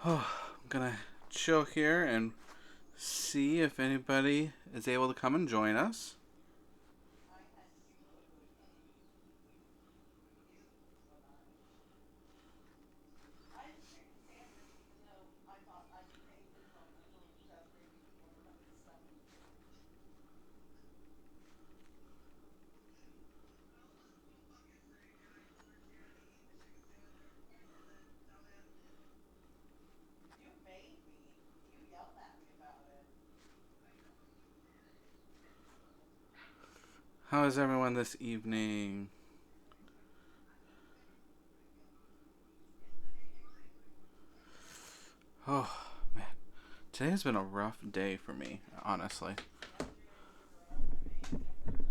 Oh, I'm gonna chill here and see if anybody is able to come and join us. How is everyone this evening? Oh, man. Today has been a rough day for me, honestly.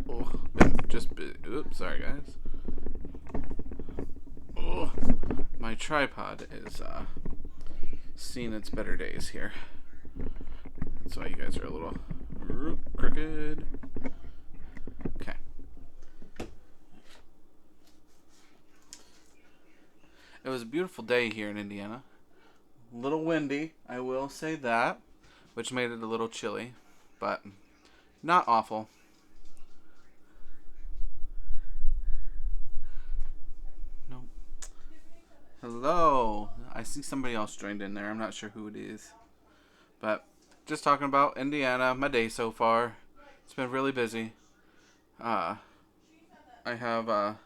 Oh, oops, sorry guys. Oh, my tripod is seeing its better days here. That's why you guys are a little crooked. Okay. It was a beautiful day here in Indiana. A little windy, I will say that, which made it a little chilly, but not awful. Nope. Hello. I see somebody else joined in there. I'm not sure who it is. But just talking about Indiana, my day so far. It's been really busy. Uh, I have a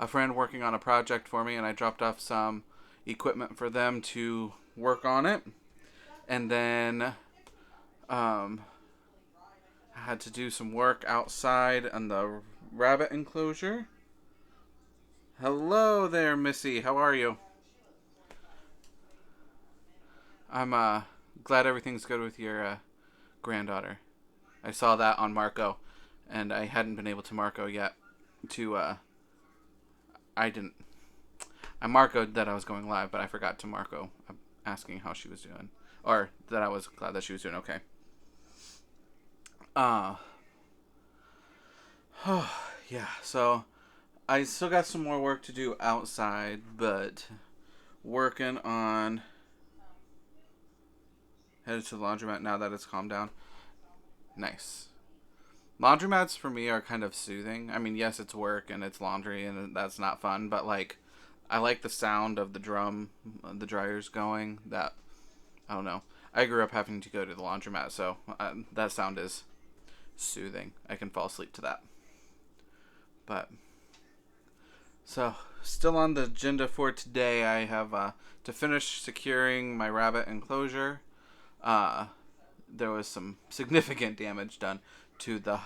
friend working on a project for me, and I dropped off some equipment for them to work on it. And then um, I had to do some work outside on the rabbit enclosure. Hello there, Missy. How are you? I'm glad everything's good with your granddaughter. I saw that on Marco, and I hadn't been able to Marco yet. To I didn't. I Marcoed that I was going live, but I forgot to Marco asking how she was doing, or that I was glad that she was doing okay. Uh, yeah. So I still got some more work to do outside, but working on headed to the laundromat now that it's calmed down. Nice. Laundromats for me are kind of soothing. I mean, yes, it's work and it's laundry and that's not fun, but like, I like the sound of the dryers going. That I don't know. I grew up having to go to the laundromat, so that sound is soothing. I can fall asleep to that. But so, still on the agenda for today, I have to finish securing my rabbit enclosure. Uh, there was some significant damage done to the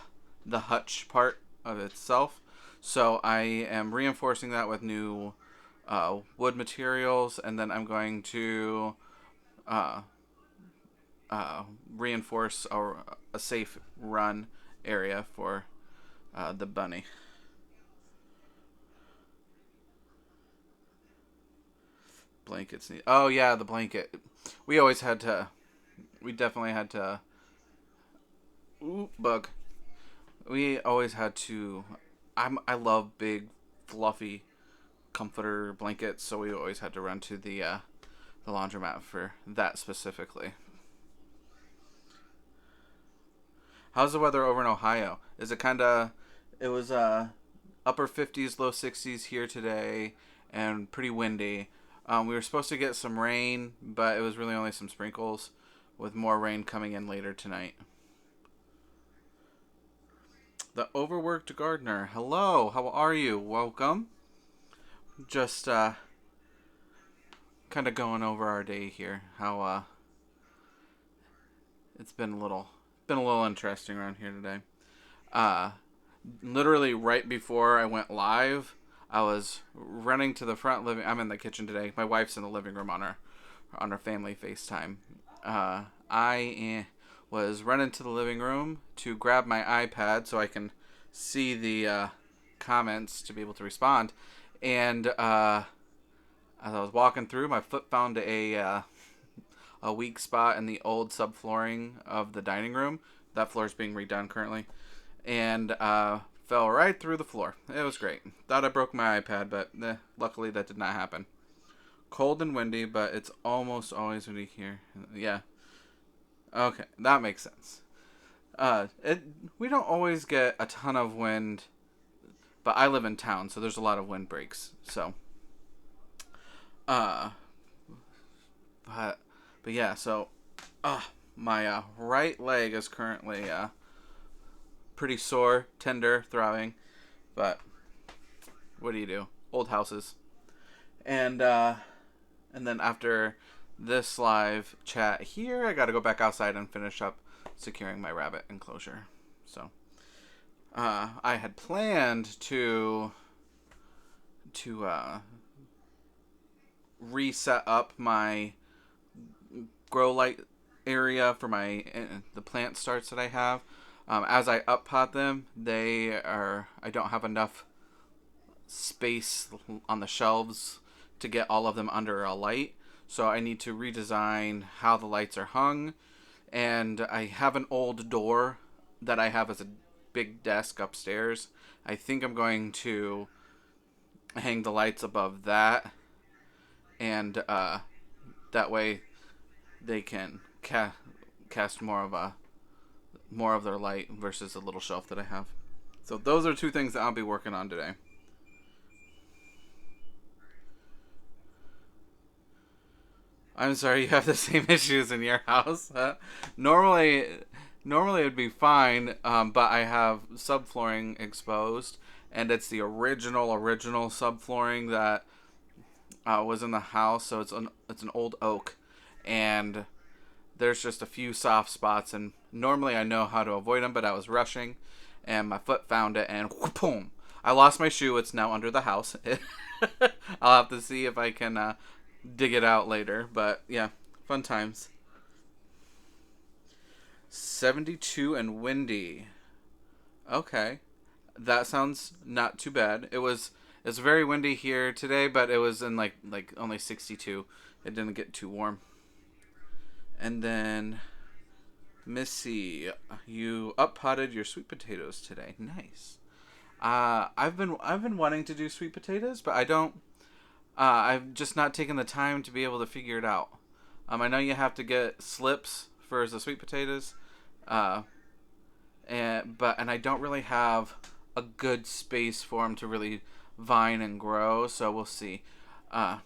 hutch part of itself. So I am reinforcing that with new wood materials, and then I'm going to uh, reinforce a safe run area for the bunny. Blankets need. Oh yeah, the blanket. We always had to. We definitely had to. Ooh, bug. We always had to. I love big, fluffy comforter blankets, so we always had to run to the laundromat for that specifically. How's the weather over in Ohio? Is it kind of? It was upper 50s, low 60s here today, and pretty windy. We were supposed to get some rain, but it was really only some sprinkles, with more rain coming in later tonight. The overworked gardener. Hello, how are you? Welcome. Just kind of going over our day here. How it's been a little interesting around here today. Uh, Literally right before I went live, I was running to the front living. I'm in the kitchen today. My wife's in the living room on our family FaceTime. I was running to the living room to grab my iPad so I can see the comments to be able to respond. And as I was walking through, my foot found a weak spot in the old subflooring of the dining room. That floor is being redone currently, and fell right through the floor. It was great. Thought I broke my iPad, but luckily that did not happen. Cold and windy, but it's almost always windy here. Yeah. Okay, that makes sense. It we don't always get a ton of wind, but I live in town, so there's a lot of wind breaks. So, uh, but but yeah, so, my right leg is currently pretty sore, tender, throbbing, but what do you do? Old houses, and and then after this live chat here, I got to go back outside and finish up securing my rabbit enclosure. So, I had planned to reset up my grow light area for my the plant starts that I have. As I up pot them, I don't have enough space on the shelves to get all of them under a light. So I need to redesign how the lights are hung. And I have an old door that I have as a big desk upstairs. I think I'm going to hang the lights above that. And that way they can cast more of their light versus the little shelf that I have. So those are two things that I'll be working on today. I'm sorry you have the same issues in your house. Normally, normally it'd be fine, but I have subflooring exposed, and it's the original subflooring that was in the house. So it's an old oak, and there's just a few soft spots. And normally I know how to avoid them, but I was rushing, and my foot found it, and boom! I lost my shoe. It's now under the house. I'll have to see if I can dig it out later. But yeah, fun times. 72 and windy. Okay. That sounds not too bad. It's very windy here today, but it was in like only 62. It didn't get too warm. And then Missy, you up potted your sweet potatoes today. Nice. I've been wanting to do sweet potatoes, but I don't. I've just not taken the time to be able to figure it out. I know you have to get slips for the sweet potatoes, uh, and I don't really have a good space for them to really vine and grow. So we'll see. I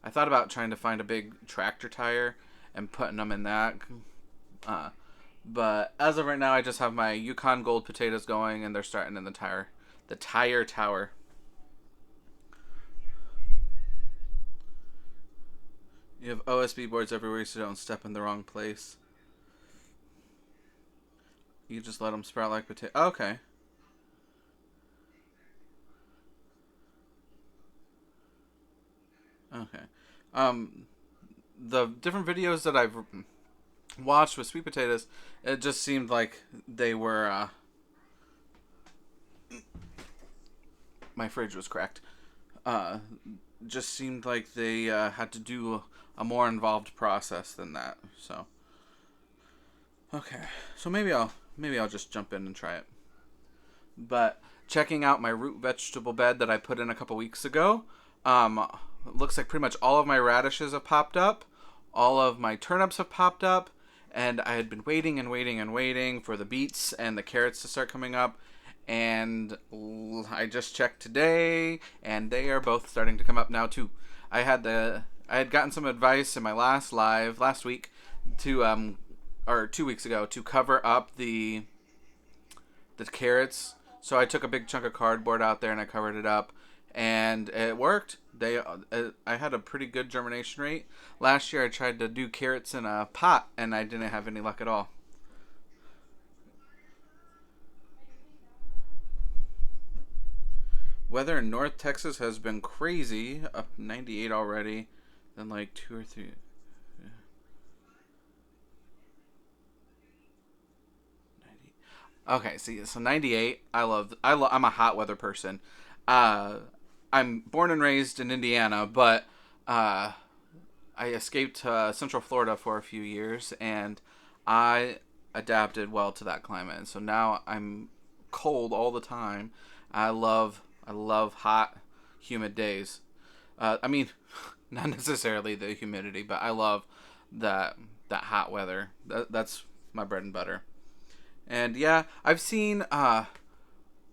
thought about trying to find a big tractor tire and putting them in that. Uh, but as of right now, I just have my Yukon Gold potatoes going, and they're starting in the tire tower. You have OSB boards everywhere, so don't step in the wrong place. You just let them sprout like potato. Okay. Okay. Um, the different videos that I've watched with sweet potatoes, it just seemed like they were. My fridge was cracked. Uh, just seemed like they had to do a more involved process than that. So okay, so maybe I'll just jump in and try it. But checking out my root vegetable bed that I put in a couple weeks ago, looks like pretty much all of my radishes have popped up, all of my turnips have popped up, and I had been waiting and waiting and waiting for the beets and the carrots to start coming up. And I just checked today, and they are both starting to come up now too. I had gotten some advice in my last live last week to or 2 weeks ago to cover up the carrots. So I took a big chunk of cardboard out there and I covered it up, and it worked. I had a pretty good germination rate. Last year I tried to do carrots in a pot and I didn't have any luck at all. Weather in North Texas has been crazy. Up 98 already. Then like two or three. 90. Okay, see, so 98. I'm a hot weather person. Uh, I'm born and raised in Indiana, but uh, I escaped Central Florida for a few years, and I adapted well to that climate. And so now I'm cold all the time. I love hot, humid days. I mean, Not necessarily the humidity, but I love that hot weather. That's my bread and butter. And yeah, I've seen oh,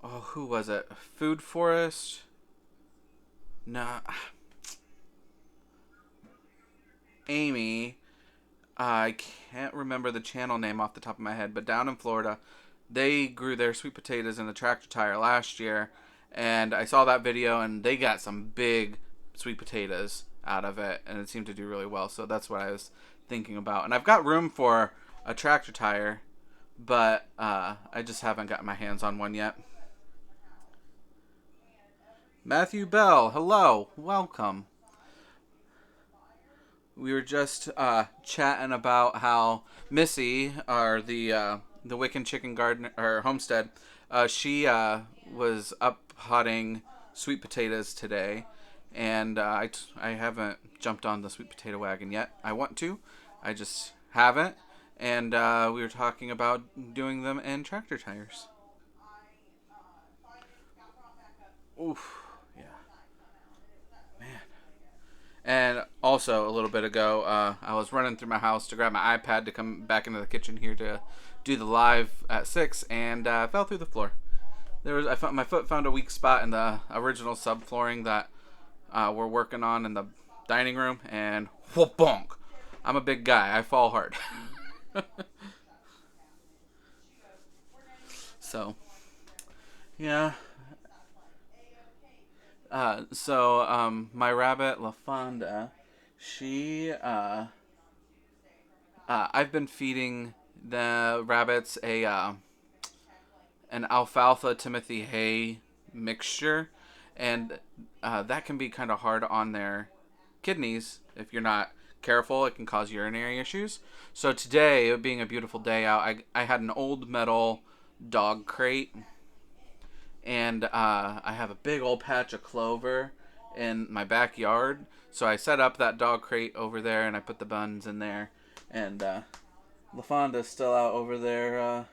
who was it? Food Forest? No, Amy. I can't remember the channel name off the top of my head, but down in Florida, they grew their sweet potatoes in a tractor tire last year, and I saw that video, and they got some big sweet potatoes out of it, and it seemed to do really well. So that's what I was thinking about. And I've got room for a tractor tire, but I just haven't gotten my hands on one yet. Matthew Bell, hello, welcome. We were just chatting about how Missy, or the Wiccan Chicken Garden or Homestead, she was up potting sweet potatoes today, and I haven't jumped on the sweet potato wagon yet. I want to, I just haven't, and we were talking about doing them in tractor tires. Oof, yeah, man. And also, a little bit ago, I was running through my house to grab my iPad to come back into the kitchen here to do the live at 6, and fell through the floor. I found my foot found a weak spot in the original subflooring that we're working on in the dining room, and whoop bonk. I'm a big guy. I fall hard. So yeah. My rabbit LaFonda, she I've been feeding the rabbits a an alfalfa Timothy hay mixture, and that can be kind of hard on their kidneys if you're not careful. It can cause urinary issues. So today, being a beautiful day out, I had an old metal dog crate, and I have a big old patch of clover in my backyard. So I set up that dog crate over there, and I put the buns in there, and LaFonda's still out over there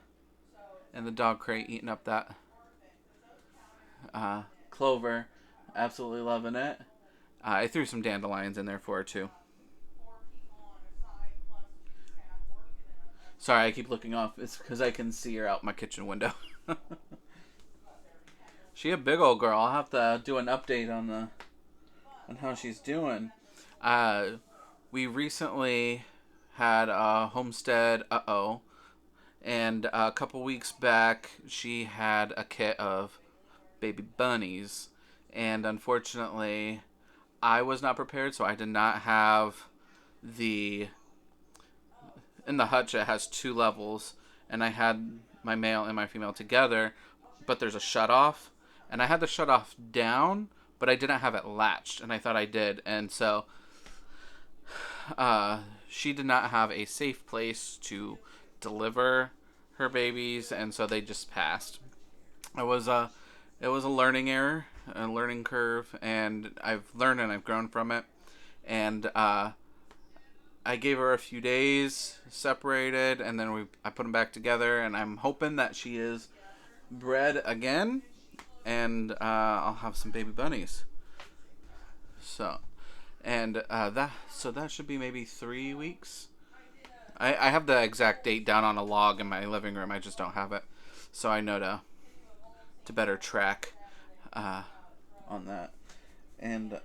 in the dog crate eating up that clover. Absolutely loving it. I threw some dandelions in there for her too. Sorry, I keep looking off. It's because I can see her out my kitchen window. She a big old girl. I'll have to do an update on how she's doing. Uh, we recently had a homestead. And a couple weeks back, she had a kit of baby bunnies, and unfortunately, I was not prepared, so I did not have the in the hutch. It has two levels, and I had my male and my female together, but there's a shut off, and I had the shut off down, but I didn't have it latched, and I thought I did, and so she did not have a safe place to deliver her babies, and so they just passed. It was a learning error, a learning curve, and I've learned and I've grown from it. And I gave her a few days separated, and then I put them back together, and I'm hoping that she is bred again, and I'll have some baby bunnies. So, and that should be maybe 3 weeks. I have the exact date down on a log in my living room. I just don't have it, so I know to better track on that. And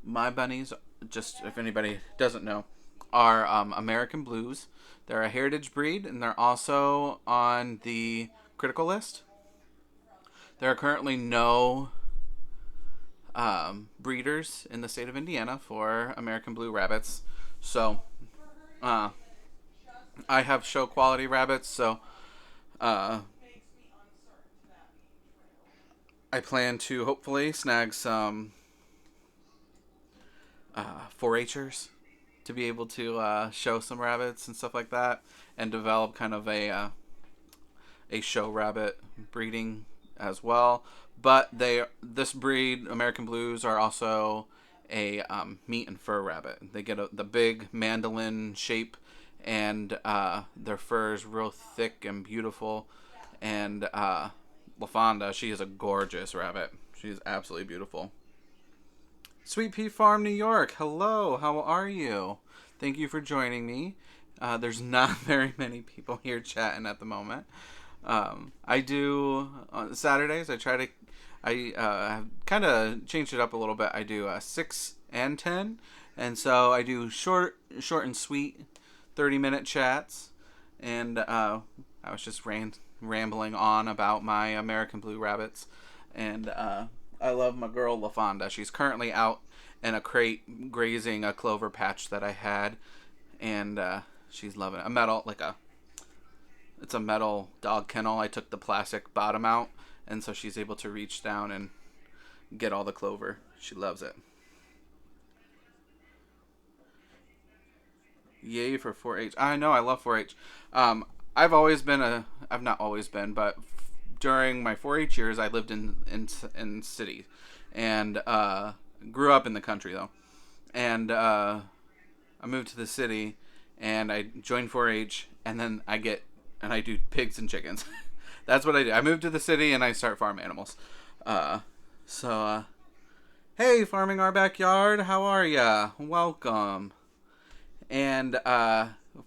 my bunnies, just if anybody doesn't know, are American Blues. They're a heritage breed, and they're also on the critical list. There are currently no breeders in the state of Indiana for American Blue rabbits. So I have show quality rabbits, so I plan to hopefully snag some 4-Hers to be able to show some rabbits and stuff like that, and develop kind of a show rabbit breeding as well. But this breed, American Blues, are also a meat and fur rabbit. They get the big mandolin shape, and their fur is real thick and beautiful. And LaFonda, she is a gorgeous rabbit. She's absolutely beautiful. Sweet Pea Farm, New York. Hello, how are you? Thank you for joining me. There's not very many people here chatting at the moment. I do on Saturdays. I kind of changed it up a little bit. I do 6 and 10, and so I do short and sweet, 30-minute chats. And I was just rambling on about my American Blue Rabbits, and I love my girl LaFonda. She's currently out in a crate grazing a clover patch that I had, and she's loving it. It's a metal dog kennel. I took the plastic bottom out, and so she's able to reach down and get all the clover. She loves it. Yay for 4-H. I know, I love 4-H. Um, I've not always been, but during my 4-H years, I lived in cities, and grew up in the country though. And I moved to the city, and I joined 4-H, and then I do pigs and chickens. That's what I do. I moved to the city, and I start farm animals. Uh, so, hey, farming our backyard. How are ya? Welcome. And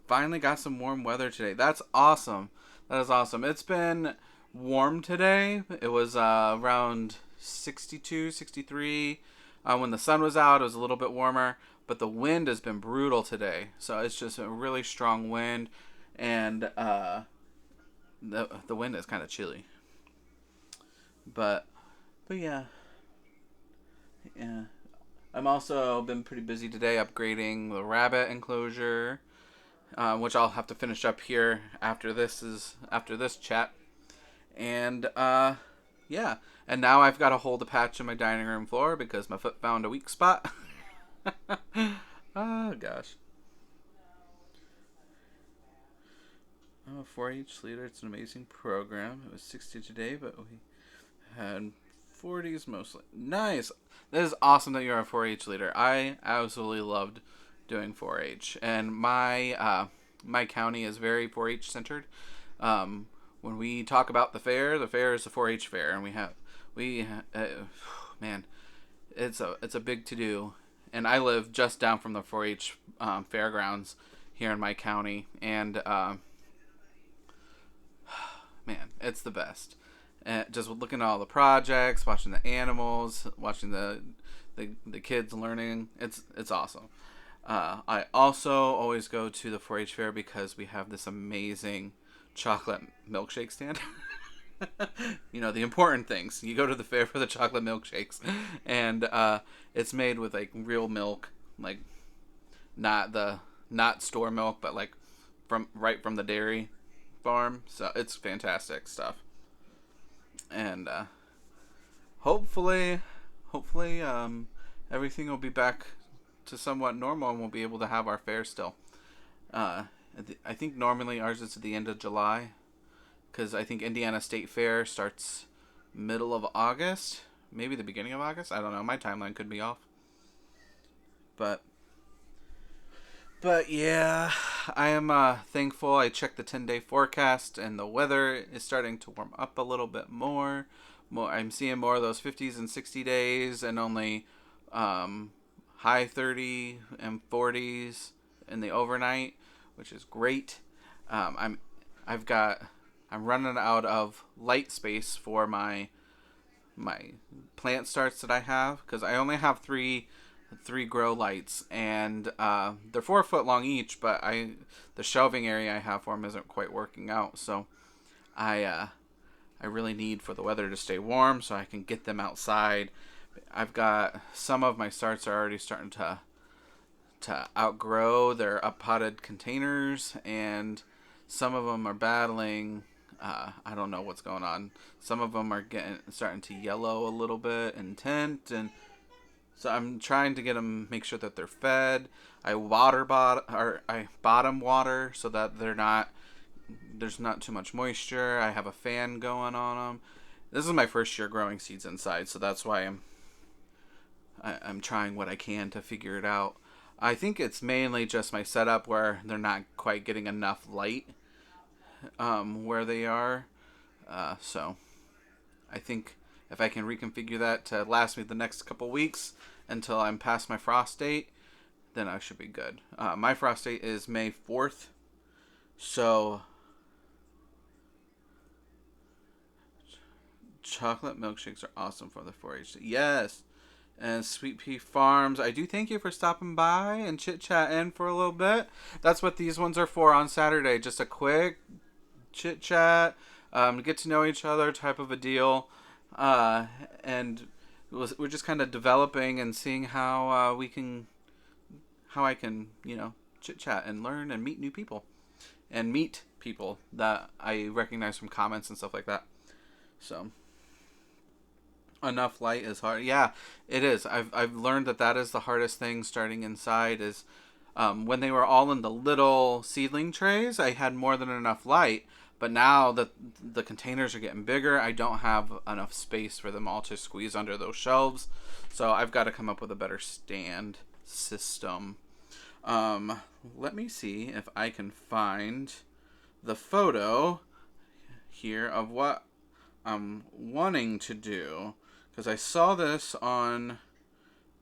finally got some warm weather today. That's awesome. That is awesome. It's been warm today. It was around 62, 63. When the sun was out, it was a little bit warmer, but the wind has been brutal today. So it's just a really strong wind, and the wind is kind of chilly. But yeah, yeah. I'm also been pretty busy today upgrading the rabbit enclosure, which I'll have to finish up here after this chat. And yeah, and now I've got to hold a patch on my dining room floor because my foot found a weak spot. Oh gosh. Oh, 4-H leader. It's an amazing program. It was 60 today, but we had 40s mostly. Nice. That is awesome that you're a 4-H leader. I absolutely loved doing 4-H, and my county is very 4-H centered. When we talk about the fair is a 4-H fair, and man, it's a big to do. And I live just down from the 4-H fairgrounds here in my county, and man, it's the best. And just looking at all the projects, watching the animals, watching the kids learning, it's awesome. I also always go to the 4-H fair because we have this amazing chocolate milkshake stand. The important things. You go to the fair for the chocolate milkshakes, and it's made with like real milk, like not store milk, but like from the dairy farm. So it's fantastic stuff, and hopefully, everything will be back to somewhat normal, and we'll be able to have our fair still. I think normally ours is at the end of July, because I think Indiana State Fair starts middle of August, maybe the beginning of August. I don't know. My timeline could be off, but yeah, I am thankful. I checked the 10-day forecast, and the weather is starting to warm up a little bit more. I'm seeing more of those 50s and 60 days, and only high 30 and 40s in the overnight, which is great. I'm running out of light space for my plant starts that I have, because I only have three grow lights, and they're 4 foot long each, but the shelving area I have for them isn't quite working out. So I really need for the weather to stay warm so I can get them outside. I've got some of my starts are already starting to outgrow their up potted containers, and some of them are battling. I don't know what's going on. Some of them are starting to yellow a little bit in tint, and so I'm trying to get them, make sure that they're fed. I bottom water so that there's not too much moisture. I have a fan going on them. This is my first year growing seeds inside, so that's why I'm trying what I can to figure it out. I think it's mainly just my setup where they're not quite getting enough light where they are. So I think if I can reconfigure that to last me the next couple weeks, until I'm past my frost date, then I should be good. My frost date is May 4th. So, chocolate milkshakes are awesome for the 4-H. Yes. And Sweet Pea Farms, I do thank you for stopping by and chit-chatting for a little bit. That's what these ones are for on Saturday. Just a quick chit-chat, get to know each other type of a deal. And we're just kind of developing and seeing how I can, chit-chat and learn and meet new people. And meet people that I recognize from comments and stuff like that. So, enough light is hard. Yeah, it is. I've learned that is the hardest thing starting inside is when they were all in the little seedling trays, I had more than enough light. But now that the containers are getting bigger, I don't have enough space for them all to squeeze under those shelves. So I've got to come up with a better stand system. Let me see if I can find the photo here of what I'm wanting to do, because I saw this on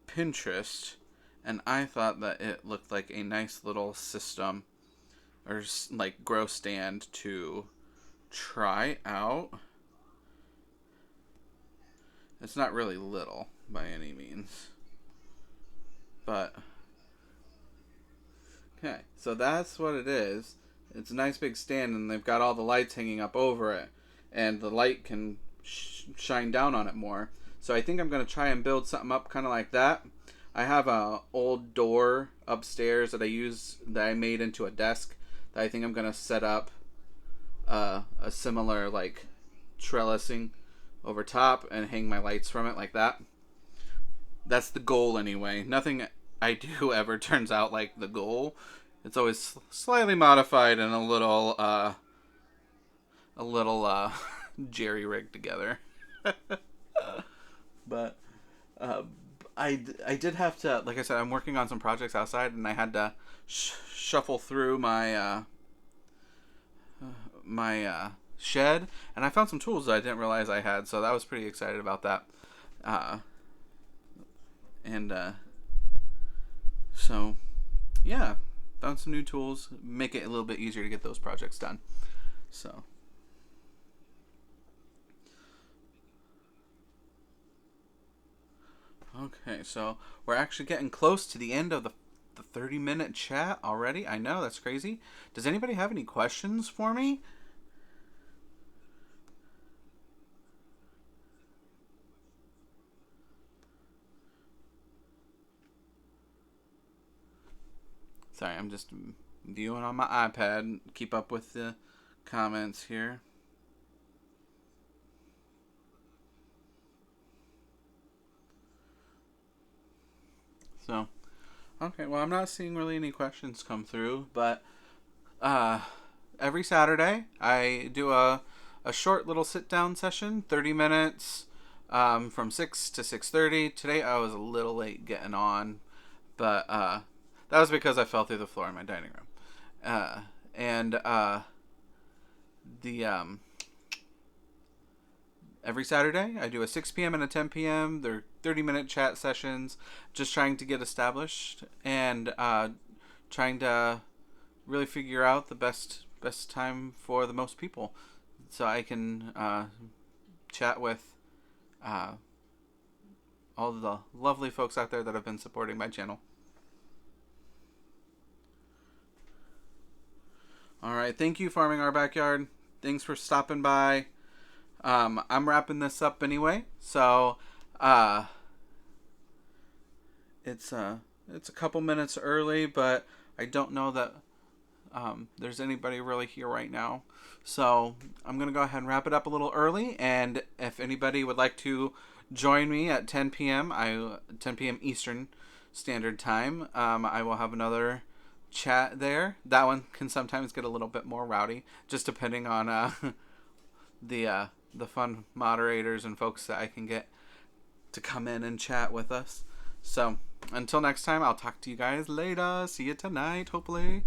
Pinterest and I thought that it looked like a nice little system or like grow stand to try out. It's not really little by any means, but okay, so that's what it is. It's a nice big stand, and they've got all the lights hanging up over it, and the light can shine down on it more. So I think I'm going to try and build something up kind of like that. I have a old door upstairs that I made into a desk that I think I'm going to set up a similar like trellising over top and hang my lights from it like that. That's the goal anyway. Nothing I do ever turns out like the goal. It's always slightly modified and a little jerry-rigged together. But I did have to, like I said, I'm working on some projects outside, and I had to shuffle through my shed, and I found some tools that I didn't realize I had, so that was pretty excited about that. So yeah, found some new tools, make it a little bit easier to get those projects done. So okay, so we're actually getting close to the end of the 30-minute chat already. I know, that's crazy. Does anybody have any questions for me? Sorry, I'm just viewing on my iPad. Keep up with the comments here. So, okay, well, I'm not seeing really any questions come through, but every Saturday I do a short little sit-down session, 30 minutes, from 6 to 6:30. Today I was a little late getting on, but that was because I fell through the floor in my dining room. Every Saturday, I do a 6 p.m. and a 10 p.m. They're 30-minute chat sessions, just trying to get established and trying to really figure out the best time for the most people, so I can chat with all the lovely folks out there that have been supporting my channel. All right, thank you, Farming Our Backyard. Thanks for stopping by. I'm wrapping this up anyway, so it's a couple minutes early, but I don't know that there's anybody really here right now, so I'm gonna go ahead and wrap it up a little early. And if anybody would like to join me at 10 p.m. 10 p.m. Eastern Standard Time, I will have another chat there. That one can sometimes get a little bit more rowdy, just depending on the fun moderators and folks that I can get to come in and chat with us. So until next time, I'll talk to you guys later. See you tonight, hopefully.